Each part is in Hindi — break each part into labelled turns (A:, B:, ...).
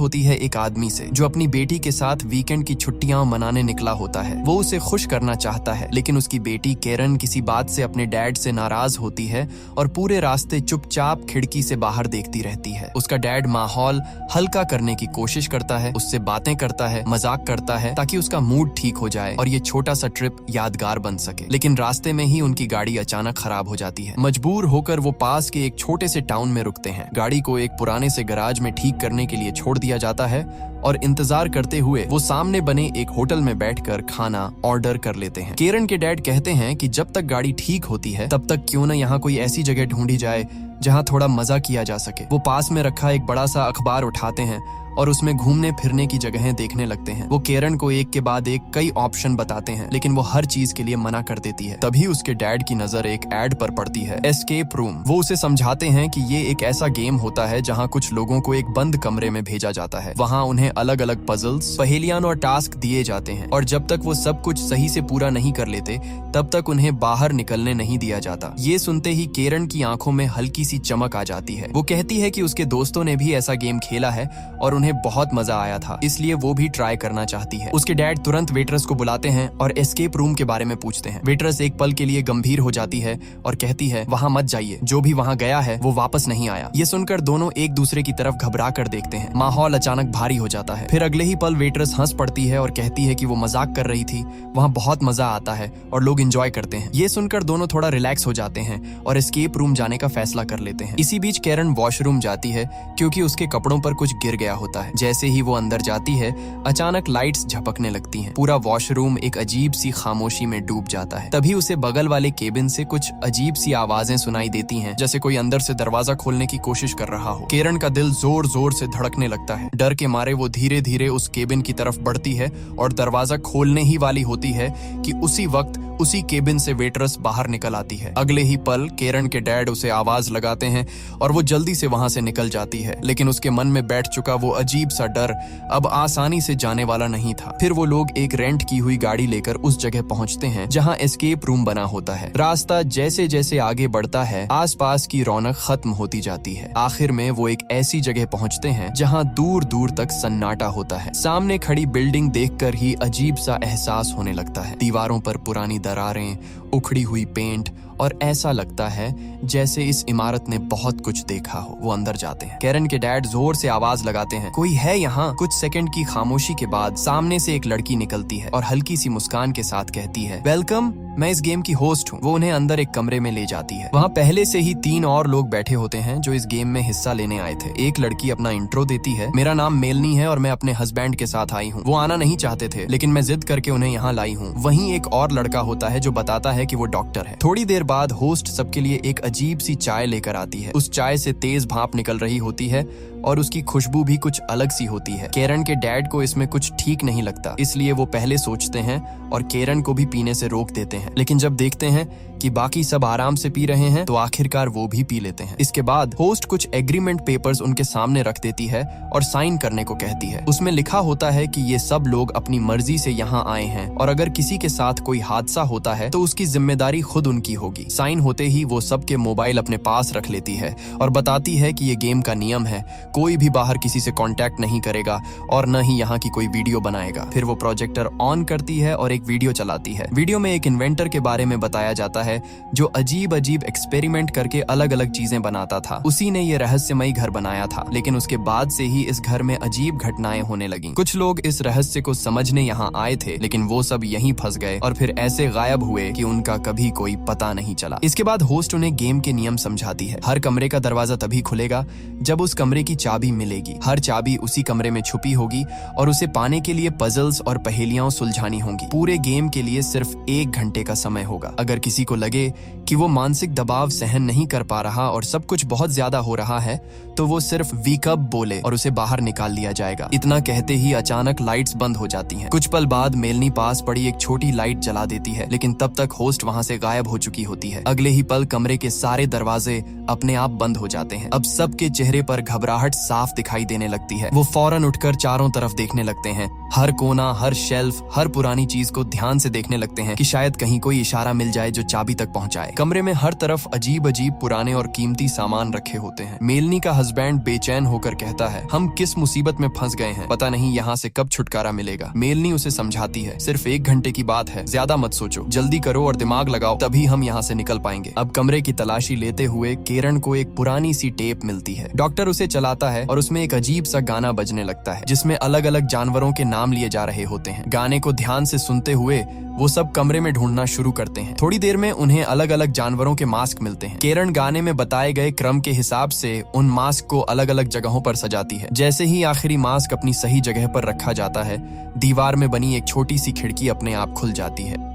A: होती है एक आदमी से जो अपनी बेटी के साथ वीकेंड की छुट्टियां मनाने निकला होता है। वो उसे खुश करना चाहता है, लेकिन उसकी बेटी केरन किसी बात से अपने डैड से नाराज होती है और पूरे रास्ते चुपचाप खिड़की से बाहर देखती रहती है। उसका डैड माहौल हल्का करने की कोशिश करता है, उससे बातें करता है, मजाक करता है ताकि उसका मूड ठीक हो जाए और ये छोटा सा ट्रिप यादगार बन सके। लेकिन रास्ते में ही उनकी गाड़ी अचानक खराब हो जाती है। मजबूर होकर वो पास के एक छोटे से टाउन में रुकते हैं। गाड़ी को एक पुराने से गैराज में ठीक करने के लिए छोड़ दिया जाता है और इंतजार करते हुए वो सामने बने एक होटल में बैठकर खाना ऑर्डर कर लेते हैं। केरन के डैड कहते हैं कि जब तक गाड़ी ठीक होती है तब तक क्यों न यहाँ कोई ऐसी जगह ढूंढी जाए जहाँ थोड़ा मजा किया जा सके। वो पास में रखा एक बड़ा सा अखबार उठाते हैं और उसमें घूमने फिरने की जगहें देखने लगते हैं। वो केरन को एक के बाद एक कई ऑप्शन बताते हैं, लेकिन वो हर चीज के लिए मना कर देती है। तभी उसके डैड की नजर एक एड पर पड़ती है, एस्केप रूम। वो उसे समझाते हैं कि ये एक ऐसा गेम होता है जहाँ कुछ लोगों को एक बंद कमरे में भेजा जाता है। वहाँ उन्हें अलग अलग पजल्स, पहेलियां और टास्क दिए जाते हैं और जब तक वो सब कुछ सही से पूरा नहीं कर लेते तब तक उन्हें बाहर निकलने नहीं दिया जाता। ये सुनते ही केरन की आंखों में हल्की सी चमक आ जाती है। वो कहती है कि उसके दोस्तों ने भी ऐसा गेम खेला है और उन्हें बहुत मजा आया था, इसलिए वो भी ट्राई करना चाहती है। उसके डैड तुरंत वेटरस को बुलाते हैं और एस्केप रूम के बारे में पूछते हैं। वेटरस एक पल के लिए गंभीर हो जाती है और कहती है, वहाँ मत जाइए, जो भी वहाँ गया है वो वापस नहीं आया। ये सुनकर दोनों एक दूसरे की तरफ घबरा कर देखते हैं। माहौल अचानक भारी हो जाता है। फिर अगले ही पल वेटरस हंस पड़ती है और कहती है कि वो मजाक कर रही थी, वहाँ बहुत मजा आता है और लोग एंजॉय करते हैं। ये सुनकर दोनों थोड़ा रिलैक्स हो जाते हैं और एस्केप रूम जाने का फैसला कर लेते हैं। इसी बीच केरन वॉशरूम जाती है क्योंकि उसके कपड़ों पर कुछ गिर गया होता है। जैसे ही वो अंदर जाती है अचानक लाइट्स झपकने लगती हैं। पूरा वॉशरूम एक अजीब सी खामोशी में डूब जाता है। तभी उसे बगल वाले केबिन से कुछ अजीब सी आवाजें सुनाई देती हैं, जैसे कोई अंदर से दरवाजा खोलने की कोशिश कर रहा हो। केरन का दिल जोर जोर से धड़कने लगता है। डर के मारे वो धीरे धीरे उस केबिन की तरफ बढ़ती है और दरवाजा खोलने ही वाली होती है कि उसी वक्त उसी केबिन से वेटरस बाहर निकल आती है। अगले ही पल केरन के डैड उसे आवाज लगाते हैं और वो जल्दी से वहां से निकल जाती है, लेकिन उसके मन में बैठ चुका वो अजीब सा डर अब आसानी से जाने वाला नहीं था। फिर वो लोग एक रेंट की हुई गाड़ी लेकर उस जगह पहुंचते हैं जहां एस्केप रूम बना होता है। रास्ता जैसे जैसे आगे बढ़ता है आसपास की रौनक खत्म होती जाती है। आखिर में वो एक ऐसी जगह पहुंचते हैं जहां दूर दूर तक सन्नाटा होता है। सामने खड़ी बिल्डिंग देखकर ही अजीब सा एहसास होने लगता है। दीवारों पर पुरानी दरारें, उखड़ी हुई पेंट और ऐसा लगता है जैसे इस इमारत ने बहुत कुछ देखा हो। वो अंदर जाते हैं। केरन के डैड जोर से आवाज लगाते हैं, कोई है यहाँ? कुछ सेकंड की खामोशी के बाद सामने से एक लड़की निकलती है और हल्की सी मुस्कान के साथ कहती है, वेलकम, मैं इस गेम की होस्ट हूँ। वो उन्हें अंदर एक कमरे में ले जाती है। वहाँ पहले से ही 3 और लोग बैठे होते हैं जो इस गेम में हिस्सा लेने आए थे। एक लड़की अपना इंट्रो देती है, मेरा नाम मेलनी है और मैं अपने हस्बैंड के साथ आई हूँ। वो आना नहीं चाहते थे, लेकिन मैं जिद करके उन्हें यहाँ लाई हूँ। वहीं एक और लड़का होता है जो बताता है कि वो डॉक्टर है। थोड़ी देर बाद होस्ट सबके लिए एक अजीब सी चाय लेकर आती है। उस चाय से तेज भाप निकल रही होती है और उसकी खुशबू भी कुछ अलग सी होती है। केरन के डैड को इसमें कुछ ठीक नहीं लगता, इसलिए वो पहले सोचते हैं और केरन को भी पीने से रोक देते हैं। लेकिन जब देखते हैं कि बाकी सब आराम से पी रहे हैं तो आखिरकार वो भी पी लेते हैं। इसके बाद होस्ट कुछ एग्रीमेंट पेपर्स उनके सामने रख देती है और साइन करने को कहती है। उसमें लिखा होता है कि ये सब लोग अपनी मर्जी से यहाँ आए हैं और अगर किसी के साथ कोई हादसा होता है तो उसकी जिम्मेदारी खुद उनकी होगी। साइन होते ही वो सबके मोबाइल अपने पास रख लेती है और बताती है कि ये गेम का नियम है, कोई भी बाहर किसी से कांटेक्ट नहीं करेगा और न ही यहाँ की कोई वीडियो बनाएगा। फिर वो प्रोजेक्टर ऑन करती है और एक वीडियो चलाती है। वीडियो में एक इन्वेंटर के बारे में बताया जाता है जो अजीब अजीब एक्सपेरिमेंट करके अलग अलग चीजें बनाता था। उसी ने ये रहस्यमयी घर बनाया था, लेकिन उसके बाद से ही इस घर में अजीब घटनाएं होने लगी। कुछ लोग इस रहस्य को समझने यहाँ आए थे, लेकिन वो सब यहीं फंस गए और फिर ऐसे गायब हुए कि उनका कभी कोई पता नहीं चला। इसके बाद होस्ट उन्हें गेम के नियम समझाती है। हर कमरे का दरवाजा तभी खुलेगा जब उस कमरे की चाबी मिलेगी। हर चाबी उसी कमरे में छुपी होगी और उसे पाने के लिए पजल्स और पहेलियां सुलझानी होंगी। पूरे गेम के लिए सिर्फ 1 घंटे का समय होगा। अगर किसी को लगे कि वो मानसिक दबाव सहन नहीं कर पा रहा और सब कुछ बहुत ज्यादा हो रहा है तो वो सिर्फ वीक अप बोले और उसे बाहर निकाल लिया जाएगा। इतना कहते ही अचानक लाइट्स बंद हो जाती हैं। कुछ पल बाद मेलनी पास पड़ी एक छोटी लाइट जला देती है, लेकिन तब तक होस्ट वहां से गायब हो चुकी होती है। अगले ही पल कमरे के सारे दरवाजे अपने आप बंद हो जाते हैं। अब सबके चेहरे पर घबराहट साफ दिखाई देने लगती है। वो फौरन उठकर चारों तरफ देखने लगते हैं, हर कोना, हर शेल्फ, हर पुरानी चीज को ध्यान से देखने लगते हैं कि शायद कहीं कोई इशारा मिल जाए जो चाबी तक पहुंचाए। कमरे में हर तरफ अजीब अजीब पुराने और कीमती सामान रखे होते हैं। मेलनी का हस्बैंड बेचैन होकर कहता है, हम किस मुसीबत में फंस गए हैं, पता नहीं यहाँ से कब छुटकारा मिलेगा। मेलनी उसे समझाती है, सिर्फ 1 घंटे की बात है, ज्यादा मत सोचो, जल्दी करो और दिमाग लगाओ, तभी हम यहाँ से निकल पाएंगे। अब कमरे की तलाशी लेते हुए केरन को एक पुरानी सी टेप मिलती है। डॉक्टर उसे चलाता है और उसमें एक अजीब सा गाना बजने लगता है जिसमें अलग अलग जानवरों के नाम लिए जा रहे होते हैं। गाने को ध्यान से सुनते हुए वो सब कमरे में ढूंढना शुरू करते हैं। थोड़ी देर में उन्हें अलग अलग जानवरों के मास्क मिलते हैं। केरन गाने में बताए गए क्रम के हिसाब से उन मास्क को अलग अलग जगहों पर सजाती है। जैसे ही आखिरी मास्क अपनी सही जगह पर रखा जाता है, दीवार में बनी एक छोटी सी खिड़की अपने आप खुल जाती है।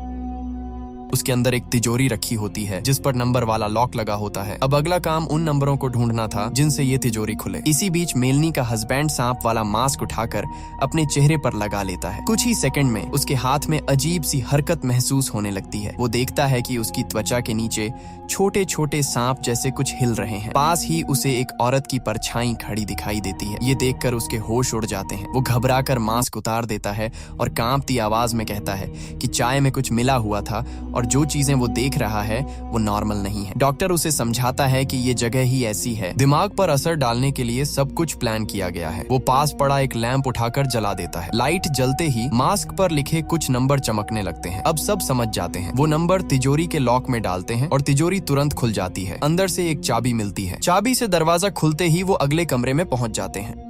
A: उसके अंदर एक तिजोरी रखी होती है जिस पर नंबर वाला लॉक लगा होता है। अब अगला काम उन नंबरों को ढूंढना था जिनसे ये तिजोरी खुले। इसी बीच मेलनी का हस्बैंड सांप वाला मास्क उठाकर अपने चेहरे पर लगा लेता है। कुछ ही सेकंड में उसके हाथ में अजीब सी हरकत महसूस होने लगती है। वो देखता है कि उसकी त्वचा के नीचे छोटे छोटे सांप जैसे कुछ हिल रहे हैं। पास ही उसे एक औरत की परछाई खड़ी दिखाई देती है। ये देखकर उसके होश उड़ जाते हैं। वो घबराकर मास्क उतार देता है और कांपती आवाज में कहता है कि चाय में कुछ मिला हुआ था और जो चीजें वो देख रहा है वो नॉर्मल नहीं है। डॉक्टर उसे समझाता है कि ये जगह ही ऐसी है, दिमाग पर असर डालने के लिए सब कुछ प्लान किया गया है। वो पास पड़ा एक लैंप उठाकर जला देता है। लाइट जलते ही मास्क पर लिखे कुछ नंबर चमकने लगते हैं। अब सब समझ जाते हैं। वो नंबर तिजोरी के लॉक में डालते हैं और तिजोरी तुरंत खुल जाती है। अंदर से एक चाबी मिलती है। चाबी से दरवाजा खुलते ही वो अगले कमरे में पहुंच जाते हैं।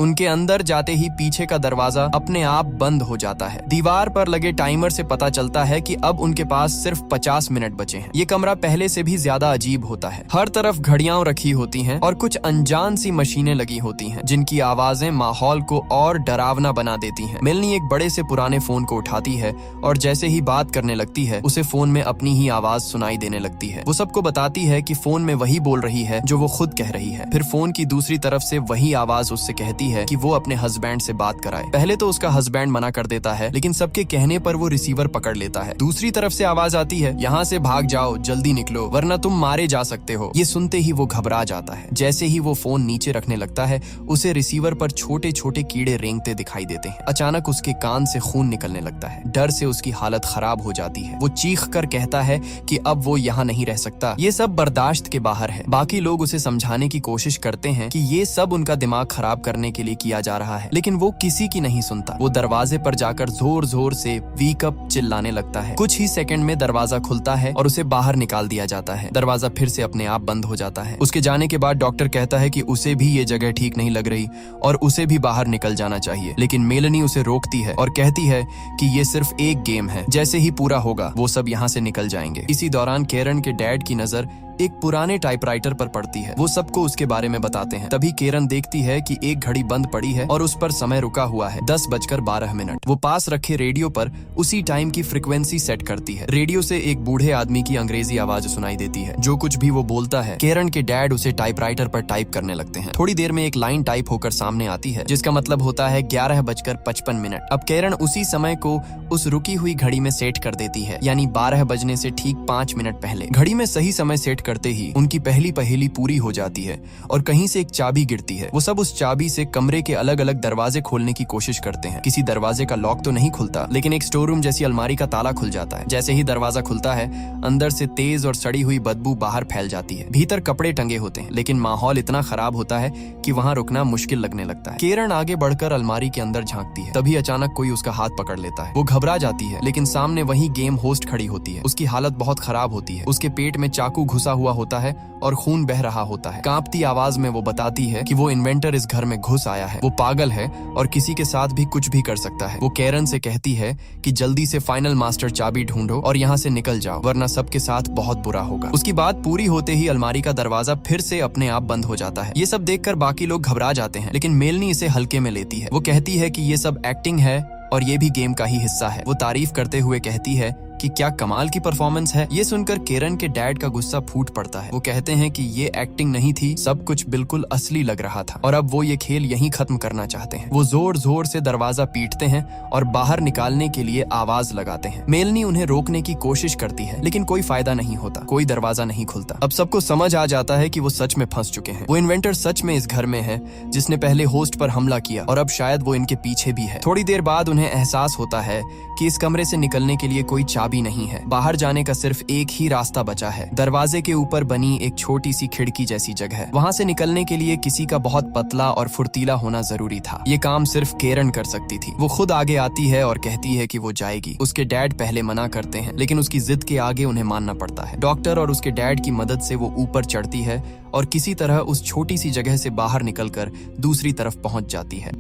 A: उनके अंदर जाते ही पीछे का दरवाजा अपने आप बंद हो जाता है। दीवार पर लगे टाइमर से पता चलता है कि अब उनके पास सिर्फ 50 मिनट बचे हैं। ये कमरा पहले से भी ज्यादा अजीब होता है। हर तरफ घड़ियां रखी होती हैं और कुछ अनजान सी मशीनें लगी होती हैं जिनकी आवाजें माहौल को और डरावना बना देती हैं। मेलनी एक बड़े से पुराने फोन को उठाती है और जैसे ही बात करने लगती है उसे फोन में अपनी ही आवाज सुनाई देने लगती है। वो सबको बताती है कि फोन में वही बोल रही है जो वो खुद कह रही है। फिर फोन की दूसरी तरफ से वही आवाज उससे कहती है कि वो अपने हस्बैंड से बात कराए। पहले तो उसका हस्बैंड मना कर देता है, लेकिन सबके कहने पर वो रिसीवर पकड़ लेता है। दूसरी तरफ से आवाज आती है, यहाँ से भाग जाओ, जल्दी निकलो वरना तुम मारे जा सकते हो। ये सुनते ही वो घबरा जाता है। जैसे ही वो फोन नीचे रखने लगता है उसे रिसीवर पर छोटे छोटे कीड़े रेंगते दिखाई देते हैं। अचानक उसके कान से खून निकलने लगता है। डर से उसकी हालत खराब हो जाती है। वो चीख कर कहता है कि अब वो यहाँ नहीं रह सकता। ये सब बर्दाश्त के बाहर है। बाकी लोग उसे समझाने की कोशिश करते हैं कि ये सब उनका दिमाग खराब करने के लिए किया जा रहा है, लेकिन वो किसी की नहीं सुनता। वो दरवाजे पर जाकर जोर जोर से वीक अप चिल्लाने लगता है। कुछ ही सेकंड में दरवाजा खुलता है और उसे बाहर निकाल दिया जाता है। दरवाजा फिर से अपने आप बंद हो जाता है। उसके जाने के बाद डॉक्टर कहता है कि उसे भी ये जगह ठीक नहीं लग रही और उसे भी बाहर निकल जाना चाहिए, लेकिन मेलनी उसे रोकती है और कहती है कि ये सिर्फ एक गेम है, जैसे ही पूरा होगा वो सब यहाँ से निकल जाएंगे। इसी दौरान केरन के डैड की नजर एक पुराने टाइपराइटर पर पड़ती है। वो सबको उसके बारे में बताते हैं। तभी केरन देखती है कि एक घड़ी बंद पड़ी है और उस पर समय रुका हुआ है 10:12। वो पास रखे रेडियो पर उसी टाइम की फ्रीक्वेंसी सेट करती है। रेडियो से एक बूढ़े आदमी की अंग्रेजी आवाज सुनाई देती है। जो कुछ भी वो बोलता है केरन के डैड उसे टाइपराइटर पर टाइप करने लगते हैं। थोड़ी देर में एक लाइन टाइप होकर सामने आती है जिसका मतलब होता है 11:55। अब केरन उसी समय को उस रुकी हुई घड़ी में सेट कर देती है, यानी 12 बजने से ठीक 5 मिनट पहले। घड़ी में सही समय सेट करते ही उनकी पहली पहेली पूरी हो जाती है और कहीं से एक चाबी गिरती है। वो सब उस चाबी से कमरे के अलग अलग दरवाजे खोलने की कोशिश करते हैं। किसी दरवाजे का लॉक तो नहीं खुलता, लेकिन एक स्टोर रूम जैसी अलमारी का ताला खुल जाता है। जैसे ही दरवाजा खुलता है अंदर से तेज और सड़ी हुई बदबू बाहर फैल जाती है। भीतर कपड़े टंगे होते हैं, लेकिन माहौल इतना खराब होता है कि वहाँ रुकना मुश्किल लगने लगता है। केरन आगे बढ़कर अलमारी के अंदर झांकती है। तभी अचानक कोई उसका हाथ पकड़ लेता है। वो घबरा जाती है, लेकिन सामने वही गेम होस्ट खड़ी होती है। उसकी हालत बहुत खराब होती है। उसके पेट में चाकू घुसा हुआ होता है और खून बह रहा होता है। कांपती आवाज में वो बताती है कि वो इन्वेंटर इस घर में घुस आया है। वो पागल है और किसी के साथ भी कुछ भी कर सकता है। वो केरन से कहती है कि जल्दी से फाइनल मास्टर चाबी ढूंढो और यहाँ से निकल जाओ, वरना सबके साथ बहुत बुरा होगा। उसकी बात पूरी होते ही अलमारी का दरवाजा फिर से अपने आप बंद हो जाता है। ये सब देखकर बाकी लोग घबरा जाते हैं, लेकिन मेलनी इसे हल्के में लेती है। वो कहती है कि ये सब एक्टिंग है और ये भी गेम का ही हिस्सा है। वो तारीफ करते हुए कहती है कि क्या कमाल की परफॉर्मेंस है। ये सुनकर केरन के डैड का गुस्सा फूट पड़ता है। वो कहते हैं कि ये एक्टिंग नहीं थी, सब कुछ बिल्कुल असली लग रहा था और अब वो ये खेल यहीं खत्म करना चाहते हैं। वो जोर जोर से दरवाजा पीटते हैं और बाहर निकालने के लिए आवाज लगाते हैं। मेलनी उन्हें रोकने की कोशिश करती है लेकिन कोई फायदा नहीं होता, कोई दरवाजा नहीं खुलता। अब सबको समझ आ जाता है कि वो सच में फंस चुके हैं। वो इन्वेंटर सच में इस घर में है जिसने पहले होस्ट पर हमला किया और अब शायद वो इनके पीछे भी है। थोड़ी देर बाद उन्हें एहसास होता है कि इस कमरे से निकलने के लिए कोई चाबी नहीं है। बाहर जाने का सिर्फ एक ही रास्ता बचा है, दरवाजे के ऊपर बनी एक छोटी सी खिड़की जैसी जगह। वहाँ से निकलने के लिए किसी का बहुत पतला और फुर्तीला होना जरूरी था। ये काम सिर्फ केरन कर सकती थी। वो खुद आगे आती है और कहती है कि वो जाएगी। उसके डैड पहले मना करते हैं लेकिन उसकी जिद के आगे उन्हें मानना पड़ता है। डॉक्टर और उसके डैड की मदद से वो ऊपर चढ़ती है और किसी तरह उस छोटी सी जगह से बाहर निकलकर दूसरी तरफ पहुंच जाती है।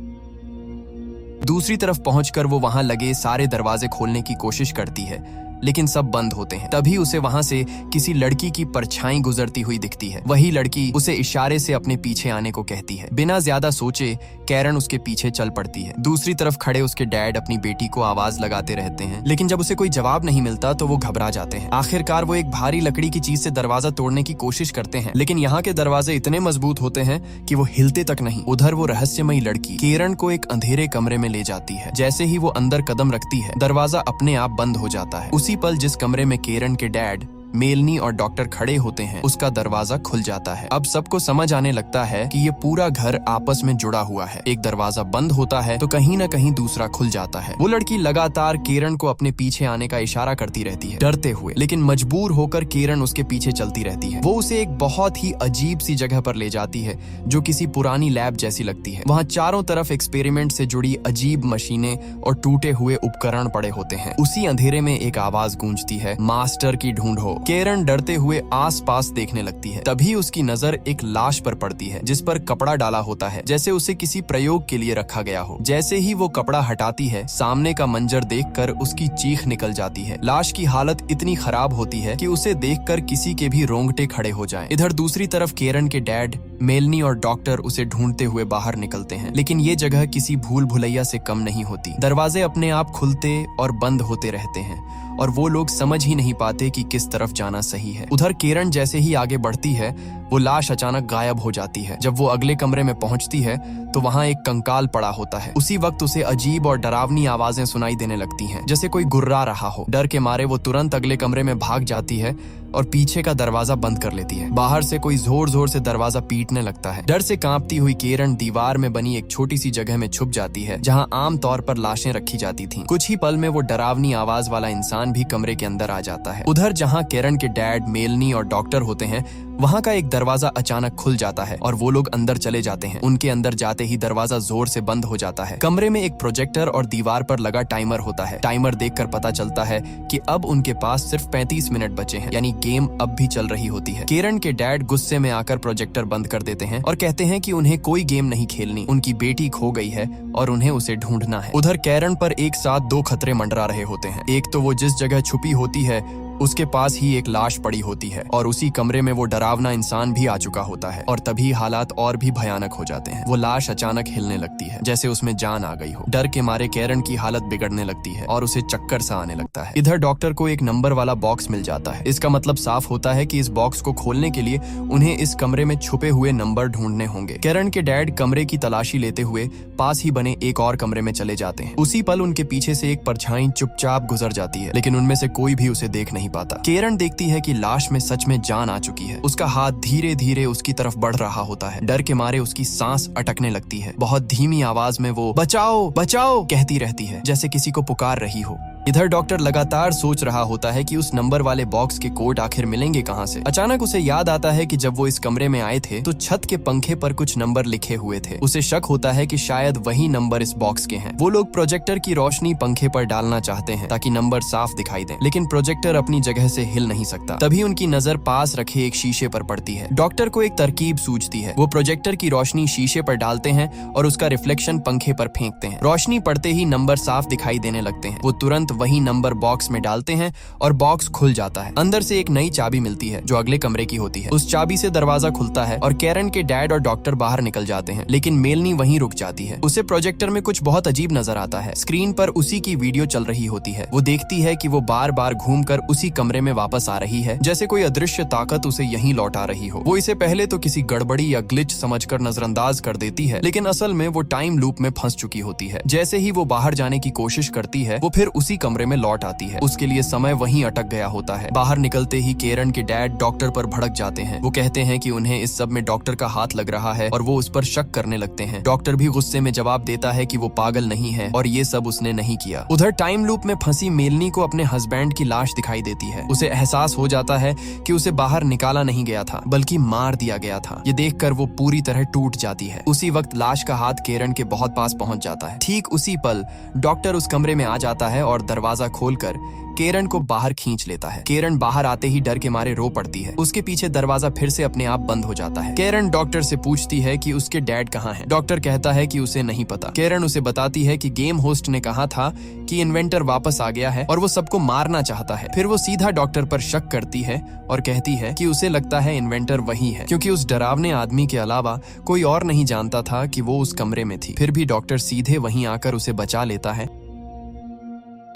A: दूसरी तरफ पहुंचकर वो वहां लगे सारे दरवाजे खोलने की कोशिश करती है लेकिन सब बंद होते हैं। तभी उसे वहां से किसी लड़की की परछाई गुजरती हुई दिखती है। वही लड़की उसे इशारे से अपने पीछे आने को कहती है। बिना ज्यादा सोचे कैरन उसके पीछे चल पड़ती है। दूसरी तरफ खड़े उसके डैड अपनी बेटी को आवाज लगाते रहते हैं लेकिन जब उसे कोई जवाब नहीं मिलता तो वो घबरा जाते हैं। आखिरकार वो एक भारी लकड़ी की चीज से दरवाजा तोड़ने की कोशिश करते हैं लेकिन यहाँ के दरवाजे इतने मजबूत होते हैं कि वो हिलते तक नहीं। उधर वो रहस्यमयी लड़की केरन को एक अंधेरे कमरे में ले जाती है। जैसे ही वो अंदर कदम रखती है दरवाजा अपने आप बंद हो जाता है। उसी पल जिस कमरे में केरन के डैड, मेलनी और डॉक्टर खड़े होते हैं उसका दरवाजा खुल जाता है। अब सबको समझ आने लगता है कि ये पूरा घर आपस में जुड़ा हुआ है। एक दरवाजा बंद होता है तो कहीं न कहीं दूसरा खुल जाता है। वो लड़की लगातार केरन को अपने पीछे आने का इशारा करती रहती है, डरते हुए, लेकिन मजबूर होकर केरन उसके पीछे चलती रहती है। वो उसे एक बहुत ही अजीब सी जगह पर ले जाती है जो किसी पुरानी लैब जैसी लगती है। वहाँ चारों तरफ एक्सपेरिमेंट से जुड़ी अजीब मशीनें और टूटे हुए उपकरण पड़े होते हैं। उसी अंधेरे में एक आवाज गूंजती है, मास्टर की ढूंढो। केरन डरते हुए आसपास देखने लगती है। तभी उसकी नजर एक लाश पर पड़ती है जिस पर कपड़ा डाला होता है, जैसे उसे किसी प्रयोग के लिए रखा गया हो। जैसे ही वो कपड़ा हटाती है सामने का मंजर देखकर उसकी चीख निकल जाती है। लाश की हालत इतनी खराब होती है कि उसे देखकर किसी के भी रोंगटे खड़े हो जाएं। इधर दूसरी तरफ केरन के डैड, मेलनी और डॉक्टर उसे ढूंढते हुए बाहर निकलते हैं लेकिन ये जगह किसी भूल भुलैया से कम नहीं होती। दरवाजे अपने आप खुलते और बंद होते रहते हैं और वो लोग समझ ही नहीं पाते कि किस तरफ जाना सही है। उधर केरन जैसे ही आगे बढ़ती है वो लाश अचानक गायब हो जाती है। जब वो अगले कमरे में पहुंचती है तो वहां एक कंकाल पड़ा होता है। उसी वक्त उसे अजीब और डरावनी आवाजें सुनाई देने लगती हैं, जैसे कोई गुर्रा रहा हो। डर के मारे वो तुरंत अगले कमरे में भाग जाती है और पीछे का दरवाजा बंद कर लेती है। बाहर से कोई जोर जोर से दरवाजा पीटने लगता है। डर से कांपती हुई केरन दीवार में बनी एक छोटी सी जगह में छुप जाती है जहां आम तौर पर लाशें रखी जाती थीं। कुछ ही पल में वो डरावनी आवाज वाला इंसान भी कमरे के अंदर आ जाता है। उधर जहां केरन के डैड, मेलनी और डॉक्टर होते हैं वहां का एक दरवाजा अचानक खुल जाता है और वो लोग अंदर चले जाते हैं। उनके अंदर जाते ही दरवाजा जोर से बंद हो जाता है। कमरे में एक प्रोजेक्टर और दीवार पर लगा टाइमर होता है। टाइमर देखकर पता चलता है कि अब उनके पास सिर्फ 35 मिनट बचे हैं, यानी गेम अब भी चल रही होती है। केरन के डैड गुस्से में आकर प्रोजेक्टर बंद कर देते हैं और कहते हैं कि उन्हें कोई गेम नहीं खेलनी, उनकी बेटी खो गई है और उन्हें उसे ढूंढना है। उधर केरन पर एक साथ दो खतरे मंडरा रहे होते हैं। एक तो वो जिस जगह छुपी होती है उसके पास ही एक लाश पड़ी होती है और उसी कमरे में वो डरावना इंसान भी आ चुका होता है और तभी हालात और भी भयानक हो जाते हैं। वो लाश अचानक हिलने लगती है जैसे उसमें जान आ गई हो। डर के मारे केरन की हालत बिगड़ने लगती है और उसे चक्कर सा आने लगता है। इधर डॉक्टर को एक नंबर वाला बॉक्स मिल जाता है। इसका मतलब साफ होता है कि इस बॉक्स को खोलने के लिए उन्हें इस कमरे में छुपे हुए नंबर ढूंढने होंगे। केरन के डैड कमरे की तलाशी लेते हुए पास ही बने एक और कमरे में चले जाते हैं। उसी पल उनके पीछे से एक परछाई चुपचाप गुजर जाती है लेकिन उनमें से कोई भी उसे देख नहीं पाता। केरन देखती है कि लाश में सच में जान आ चुकी है। उसका हाथ धीरे धीरे उसकी तरफ बढ़ रहा होता है। डर के मारे उसकी सांस अटकने लगती है। बहुत धीमी आवाज में वो बचाओ बचाओ कहती रहती है जैसे किसी को पुकार रही हो। इधर डॉक्टर लगातार सोच रहा होता है कि उस नंबर वाले बॉक्स के कोड आखिर मिलेंगे कहां से। अचानक उसे याद आता है कि जब वो इस कमरे में आए थे तो छत के पंखे पर कुछ नंबर लिखे हुए थे। उसे शक होता है कि शायद वही नंबर इस बॉक्स के हैं। वो लोग प्रोजेक्टर की रोशनी पंखे पर डालना चाहते हैं ताकि नंबर साफ दिखाई दें, लेकिन प्रोजेक्टर अपनी जगह से हिल नहीं सकता। तभी उनकी नजर पास रखे एक शीशे पर पड़ती है। डॉक्टर को एक तरकीब सूझती है। वो प्रोजेक्टर की रोशनी शीशे पर डालते हैं और उसका रिफ्लेक्शन पंखे पर फेंकते हैं। रोशनी पड़ते ही नंबर साफ दिखाई देने लगते हैं। वो तुरंत वही नंबर बॉक्स में डालते हैं और बॉक्स खुल जाता है। अंदर से एक नई चाबी मिलती है जो अगले कमरे की होती है। उस चाबी से दरवाजा खुलता है और कैरन के डैड और डॉक्टर बाहर निकल जाते हैं, लेकिन मेलनी वहीं रुक जाती है। उसे प्रोजेक्टर में कुछ बहुत अजीब नजर आता है। स्क्रीन पर उसी की वीडियो चल रही होती है। वो देखती है कि वो बार बार घूमकर उसी कमरे में वापस आ रही है, जैसे कोई अदृश्य ताकत उसे यहीं लौटा रही हो। वो इसे पहले तो किसी गड़बड़ी या ग्लिच समझकर नजरअंदाज कर देती है, लेकिन असल में वो टाइम लूप में फंस चुकी होती है। जैसे ही वो बाहर जाने की कोशिश करती है, वो फिर उसी कमरे में लौट आती है। उसके लिए समय वहीं अटक गया होता है। बाहर निकलते ही कैरन के डैड डॉक्टर पर भड़क जाते हैं। वो कहते हैं कि उन्हें इस सब में डॉक्टर का हाथ लग रहा है और वो उस पर शक करने लगते हैं। डॉक्टर भी गुस्से में जवाब देता है कि वो पागल नहीं है और ये सब उसने नहीं किया। उधर टाइम लूप में फंसी मेलनी को अपने हस्बैंड की लाश दिखाई देती है। उसे एहसास हो जाता है कि उसे बाहर निकाला नहीं गया था, बल्कि मार दिया गया था। ये देखकर वो पूरी तरह टूट जाती है। उसी वक्त लाश का हाथ कैरन के बहुत पास पहुंच जाता है। ठीक उसी पल डॉक्टर उस कमरे में आ जाता है और दरवाजा खोलकर कैरन को बाहर खींच लेता है। कैरन बाहर आते ही डर के मारे रो पड़ती है। उसके पीछे दरवाजा फिर से अपने आप बंद हो जाता है। कैरन डॉक्टर से पूछती है कि उसके डैड कहाँ हैं। डॉक्टर कहता है कि उसे नहीं पता। कैरन उसे बताती है कि गेम होस्ट ने कहा था कि इन्वेंटर वापस आ गया है और वो सबको मारना चाहता है। फिर वो सीधा डॉक्टर पर शक करती है और कहती है कि उसे लगता है इन्वेंटर वही है, क्योंकि उस डरावने आदमी के अलावा कोई और नहीं जानता था कि वो उस कमरे में थी। फिर भी डॉक्टर सीधे वहीं आकर उसे बचा लेता है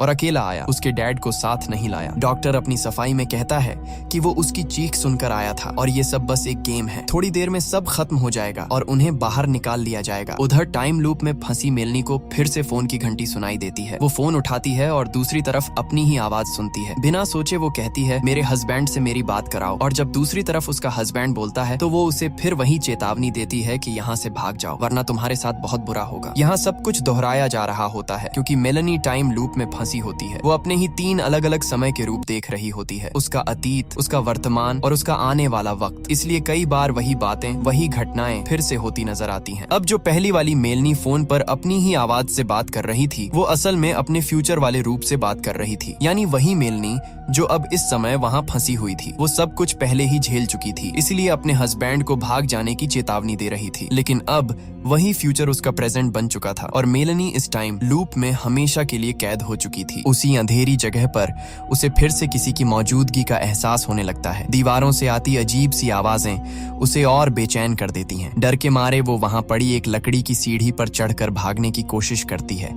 A: और अकेला आया, उसके डैड को साथ नहीं लाया। डॉक्टर अपनी सफाई में कहता है कि वो उसकी चीख सुनकर आया था और ये सब बस एक गेम है। थोड़ी देर में सब खत्म हो जाएगा और उन्हें बाहर निकाल लिया जाएगा। उधर टाइम लूप में फंसी मेलनी को फिर से फोन की घंटी सुनाई देती है। वो फोन उठाती है और दूसरी तरफ अपनी ही आवाज सुनती है। बिना सोचे वो कहती है, मेरे हस्बैंड से मेरी बात कराओ। और जब दूसरी तरफ उसका हस्बैंड बोलता है तो वो उसे फिर वही चेतावनी देती है कि यहाँ से भाग जाओ, वरना तुम्हारे साथ बहुत बुरा होगा। यहाँ सब कुछ दोहराया जा रहा होता है क्योंकि मेलनी टाइम लूप में होती है। वो अपने ही 3 अलग अलग समय के रूप देख रही होती है, उसका अतीत, उसका वर्तमान और उसका आने वाला वक्त। इसलिए कई बार वही बातें, वही घटनाएं फिर से होती नजर आती हैं। अब जो पहली वाली मेलनी फोन पर अपनी ही आवाज से बात कर रही थी, वो असल में अपने फ्यूचर वाले रूप से बात कर रही थी। यानी वही मेलनी जो अब इस समय वहाँ फंसी हुई थी। वो सब कुछ पहले ही झेल चुकी थी, इसलिए अपने हस्बैंड को भाग जाने की चेतावनी दे रही थी। लेकिन अब वही फ्यूचर उसका प्रेजेंट बन चुका था और मेलनी इस टाइम लूप में हमेशा के लिए कैद हो चुकी थी। उसी अंधेरी जगह पर उसे फिर से किसी की मौजूदगी का एहसास होने लगता है। दीवारों से आती अजीब सी आवाजें उसे और बेचैन कर देती हैं। डर के मारे वो वहां पड़ी एक लकड़ी की सीढ़ी पर चढ़कर भागने की कोशिश करती है,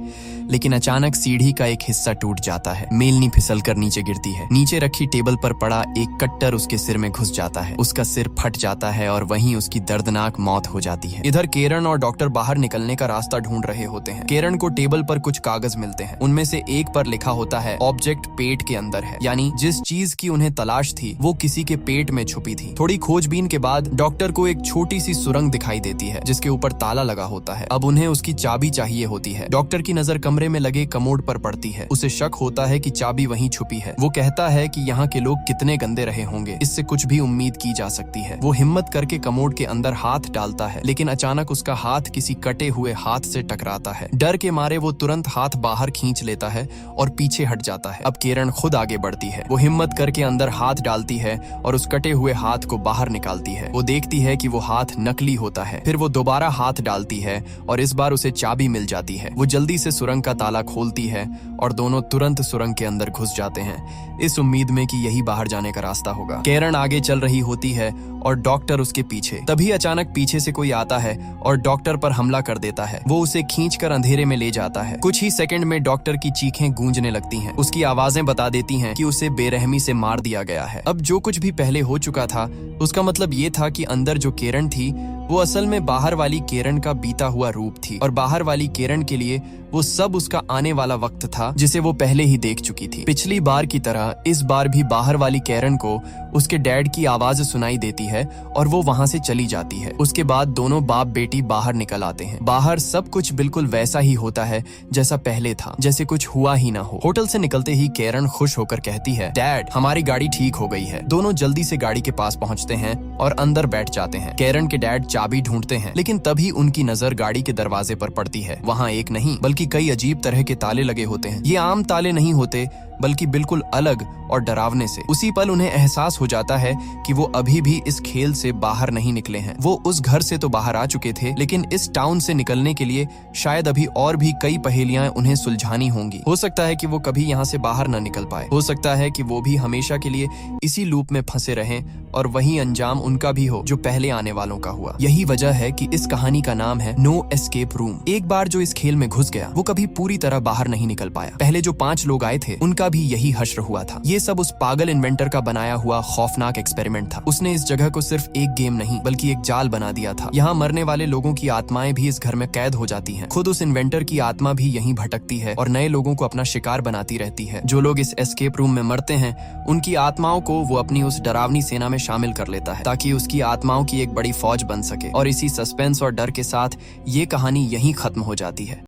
A: लेकिन अचानक सीढ़ी का एक हिस्सा टूट जाता है। मेलनी फिसलकर नीचे गिरती है। नीचे रखी टेबल पर पड़ा एक कट्टर उसके सिर में घुस जाता है। उसका सिर फट जाता है और वहीं उसकी दर्दनाक मौत हो जाती है। इधर कैरन और डॉक्टर बाहर निकलने का रास्ता ढूंढ रहे होते हैं। कैरन को टेबल पर कुछ कागज मिलते हैं। उनमें से एक पर लिखा होता है, ऑब्जेक्ट पेट के अंदर है, यानी जिस चीज की उन्हें तलाश थी वो किसी के पेट में छुपी थी। थोड़ी खोजबीन के बाद डॉक्टर को एक छोटी सी सुरंग दिखाई देती है जिसके ऊपर ताला लगा होता है। अब उन्हें उसकी चाबी चाहिए होती है। डॉक्टर की नजर कमरे में लगे कमोड पर पड़ती है। उसे शक होता है कि चाबी वहीं छुपी है। वो कहता है कि यहाँ के लोग कितने गंदे रहे होंगे, इससे कुछ भी उम्मीद की जा सकती है। वो हिम्मत करके कमोड के अंदर हाथ डालता है, लेकिन अचानक उसका हाथ किसी कटे हुए हाथ से टकराता है। डर के मारे वो तुरंत हाथ बाहर खींच लेता है और पीछे हट जाता है। अब कैरन खुद आगे बढ़ती है। वो हिम्मत करके अंदर हाथ डालती है और उस कटे हुए हाथ को बाहर निकालती है। वो देखती है कि वो हाथ नकली होता है। फिर वो दोबारा हाथ डालती है और इस बार उसे चाबी मिल जाती है। वो जल्दी से सुरंग का ताला खोलती है और दोनों तुरंत सुरंग के अंदर घुस जाते हैं, इस उम्मीद में कि यही बाहर जाने का रास्ता होगा। कैरन आगे चल रही होती है और डॉक्टर उसके पीछे। तभी अचानक पीछे से कोई आता है और डॉक्टर पर हमला कर देता है। वो उसे खींचकर अंधेरे में ले जाता है। कुछ ही सेकंड में डॉक्टर की चीखें गूंजने लगती हैं। उसकी आवाजें बता देती हैं कि उसे बेरहमी से मार दिया गया है। अब जो कुछ भी पहले हो चुका था उसका मतलब ये था कि अंदर जो कैरन थी वो असल में बाहर वाली कैरन का बीता हुआ रूप थी और बाहर वाली कैरन के लिए वो सब उसका आने वाला वक्त था जिसे वो पहले ही देख चुकी थी। पिछली बार की तरह इस बार भी बाहर वाली कैरन को उसके डैड की आवाज सुनाई देती है और वो वहां से चली जाती है। उसके बाद दोनों बाप बेटी बाहर निकल आते हैं। बाहर सब कुछ बिल्कुल वैसा ही होता है जैसा पहले था, जैसे कुछ हुआ ही ना हो। होटल से निकलते ही कैरन खुश होकर कहती है, डैड हमारी गाड़ी ठीक हो गई है। दोनों जल्दी से गाड़ी के पास पहुंचते हैं और अंदर बैठ जाते हैं। कैरन के डैड चाबी ढूंढते हैं, लेकिन तभी उनकी नजर गाड़ी के दरवाजे पर पड़ती है। वहाँ एक नहीं बल्कि कई अजीब तरह के ताले लगे होते हैं। ये आम ताले नहीं होते बल्कि बिल्कुल अलग और डरावने से। उसी पल उन्हें एहसास हो जाता है कि वो अभी भी इस खेल से बाहर नहीं निकले हैं। वो उस घर से तो बाहर आ चुके थे, लेकिन इस टाउन से निकलने के लिए शायद अभी और भी कई पहेलियां उन्हें सुलझानी होंगी। हो सकता है कि वो कभी यहाँ से बाहर न निकल पाए। हो सकता है कि वो भी हमेशा के लिए इसी लूप में फंसे रहें और वही अंजाम उनका भी हो जो पहले आने वालों का हुआ। यही वजह है कि इस कहानी का नाम है नो एस्केप रूम। एक बार जो इस खेल में घुस गया वो कभी पूरी तरह बाहर नहीं निकल पाया। पहले जो 5 लोग आए थे उनका भी यही हश्र हुआ था। ये सब उस पागल इन्वेंटर का बनाया हुआ खौफनाक एक्सपेरिमेंट था। उसने इस जगह को सिर्फ एक गेम नहीं बल्कि एक जाल बना दिया था। यहाँ मरने वाले लोगों की आत्माएं भी इस घर में कैद हो जाती हैं। खुद उस इन्वेंटर की आत्मा भी यहीं भटकती है और नए लोगों को अपना शिकार बनाती रहती है। जो लोग इस एस्केप रूम में मरते हैं उनकी आत्माओं को वो अपनी उस डरावनी सेना में शामिल कर लेता है ताकि उसकी आत्माओं की एक बड़ी फौज बन सके। और इसी सस्पेंस और डर के साथ ये कहानी यहीं खत्म हो जाती है।